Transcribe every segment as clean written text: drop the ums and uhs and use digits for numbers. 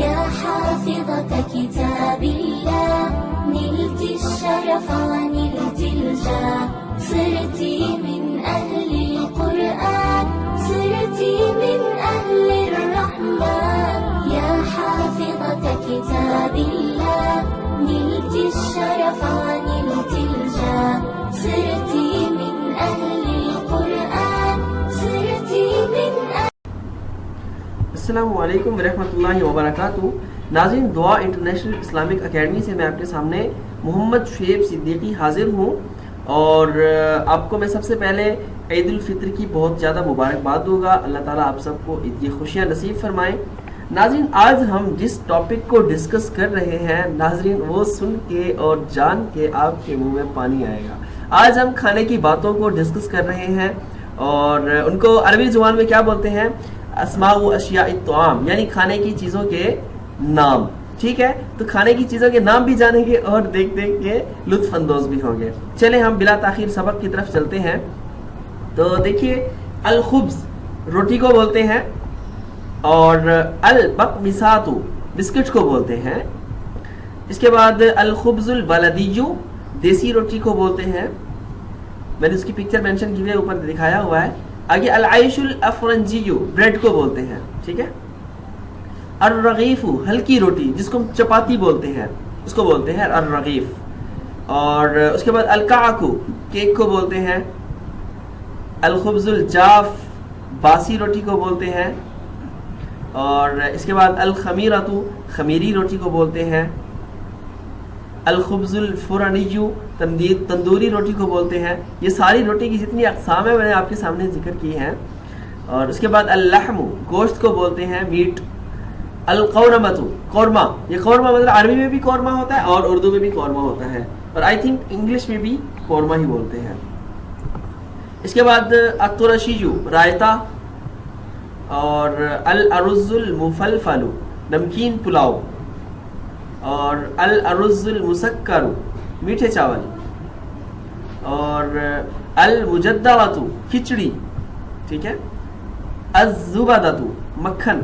يا حافظة كتاب الله نلت الشرف ونلت الجاه صرت من أهل القرآن صرت من أهل الرحمن يا حافظة كتاب الله نلت الشرف ونلت الجاه صرت من أهل القرآن صرت من السلام علیکم ورحمۃ اللہ وبرکاتہ. ناظرین، دعا انٹرنیشنل اسلامک اکیڈمی سے میں آپ کے سامنے محمد شعیب صدیقی حاضر ہوں، اور آپ کو میں سب سے پہلے عید الفطر کی بہت زیادہ مبارکباد دوں گا. اللہ تعالیٰ آپ سب کو یہ خوشیاں نصیب فرمائیں. ناظرین، آج ہم جس ٹاپک کو ڈسکس کر رہے ہیں ناظرین، وہ سن کے اور جان کے آپ کے منہ میں پانی آئے گا. آج ہم کھانے کی باتوں کو ڈسکس کر رہے ہیں، اور ان کو عربی زبان میں کیا بولتے ہیں؟ اسماء و اشیاء الطعام، یعنی کھانے کی چیزوں کے نام. ٹھیک ہے، تو کھانے کی چیزوں کے نام بھی جانیں گے اور دیکھ دیکھ کے لطف اندوز بھی ہوں گے. چلیں ہم بلا تاخیر سبق کی طرف چلتے ہیں. تو دیکھیے، الخبز روٹی کو بولتے ہیں، اور البقمصات بسکٹ کو بولتے ہیں. اس کے بعد الخبز البلدیو دیسی روٹی کو بولتے ہیں. میں نے اس کی پکچر مینشن کی ہوئی ہے، اوپر دکھایا ہوا ہے. آگے العیش الافرنجیو بریڈ کو بولتے ہیں. ٹھیک ہے. الرغیف ہلکی روٹی جس کو ہم چپاتی بولتے ہیں، اس کو بولتے ہیں الرغیف. اور اس کے بعد الکعک کیک کو بولتے ہیں. الخبز الجاف باسی روٹی کو بولتے ہیں. اور اس کے بعد الخمیرۃ خمیری روٹی کو بولتے ہیں. الخبز الفرنیو تندوری روٹی کو بولتے ہیں. یہ ساری روٹی کی جتنی اقسام ہیں میں نے آپ کے سامنے ذکر کی ہیں. اور اس کے بعد اللحم گوشت کو بولتے ہیں، میٹ. القورمۃ قورمہ، یہ قورمہ مطلب عربی میں بھی قورمہ ہوتا ہے اور اردو میں بھی قورمہ ہوتا ہے، اور آئی تھنک انگلش میں بھی قورمہ ہی بولتے ہیں. اس کے بعد الترشیو رائتا. اور الارز المفلفل نمکین پلاؤ. اور الارز المسکر میٹھے چاول. اور المجدوۃ کھچڑی. ٹھیک ہے. الزبدۃ مکھن.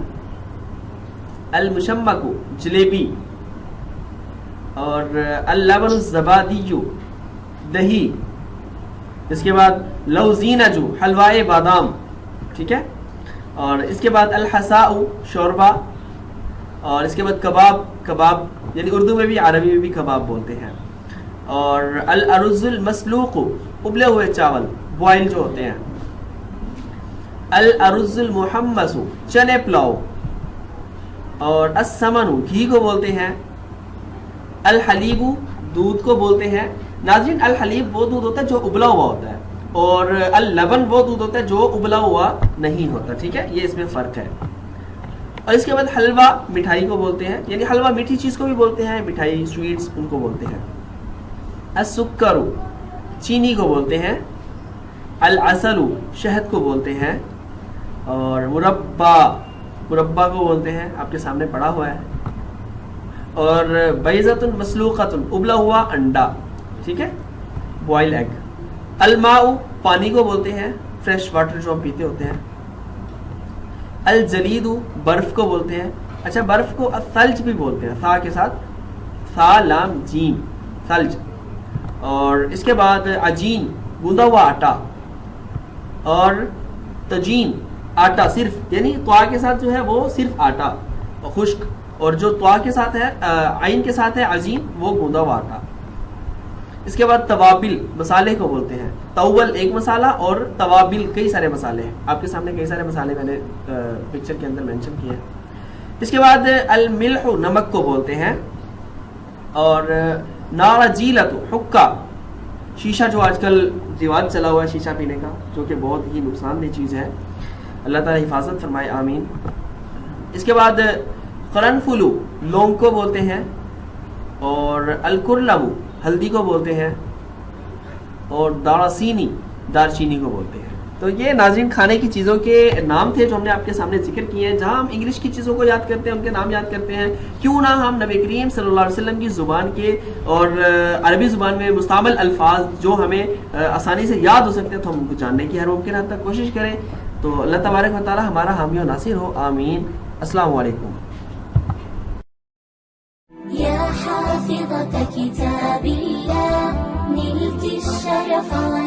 المشمک جلیبی. اور اللبن الزبادی دہی. اس کے بعد لوزینج حلوائے بادام. ٹھیک ہے. اور اس کے بعد الحساء شوربہ. اور اس کے بعد کباب یعنی اردو میں بھی عربی میں بھی کباب بولتے ہیں. اور الارز المسلوق ابلے ہوئے چاول بوائل جو ہوتے ہیں. الارز المحمص چنے پلاؤ. اور السمن گھی کو بولتے ہیں. الحلیب دودھ کو بولتے ہیں. ناظرین، الحلیب وہ دودھ ہوتا ہے جو ابلا ہوا ہوتا ہے، اور اللبن وہ دودھ ہوتا ہے جو ابلا ہوا نہیں ہوتا. ٹھیک ہے، یہ اس میں فرق ہے. اور اس کے بعد حلوہ مٹھائی کو بولتے ہیں، یعنی حلوہ میٹھی چیز کو بھی بولتے ہیں، مٹھائی سویٹس ان کو بولتے ہیں. السکر چینی کو بولتے ہیں. العسل شہد کو بولتے ہیں. اور مربع کو بولتے ہیں، آپ کے سامنے پڑا ہوا ہے. اور بیضۃ مسلوقۃ ابلا ہوا انڈا. ٹھیک ہے، بوائل ایگ. الماء پانی کو بولتے ہیں، فریش واٹر جو ہم پیتے ہوتے ہیں. الجلید برف کو بولتے ہیں. اچھا، برف کو الثلج بھی بولتے ہیں، ثا کے ساتھ، ثا لام جیم ثلج. اور اس کے بعد عجین گوندا ہوا آٹا. اور تجین آٹا صرف، یعنی طوا کے ساتھ جو ہے وہ صرف آٹا خشک، اور جو طوا کے ساتھ ہے عین کے ساتھ ہے عجین، وہ گوندا ہوا آٹا. اس کے بعد توابل مسالے کو بولتے ہیں. تول ایک مسالہ اور توابل کئی سارے مسالے ہیں. آپ کے سامنے کئی سارے مسالے میں نے پکچر کے اندر مینشن کیے ہیں. اس کے بعد الملح نمک کو بولتے ہیں. اور نارجیلۃ حکا شیشہ، جو آج کل رواج چلا ہوا ہے شیشہ پینے کا، جو کہ بہت ہی نقصان دہ چیز ہے. اللہ تعالیٰ حفاظت فرمائے، آمین. اس کے بعد قرنفل لونگ کو بولتے ہیں. اور الکرلم ہلدی کو بولتے ہیں. اور دارچینی دارچینی کو بولتے ہیں. تو یہ ناظرین کھانے کی چیزوں کے نام تھے جو ہم نے آپ کے سامنے ذکر کیے ہیں. جہاں ہم انگلش کی چیزوں کو یاد کرتے ہیں، ان کے نام یاد کرتے ہیں، کیوں نہ ہم نبی کریم صلی اللہ علیہ وسلم کی زبان کے اور عربی زبان میں مستعمل الفاظ جو ہمیں آسانی سے یاد ہو سکتے ہیں تو ہم ان کو جاننے کی ہر ممکن حد تک کوشش کریں. تو اللہ تبارک و تعالی ہمارا حامی و ناصر ہو، آمین. السلام علیکم. كتاب الله نلت الشرف عن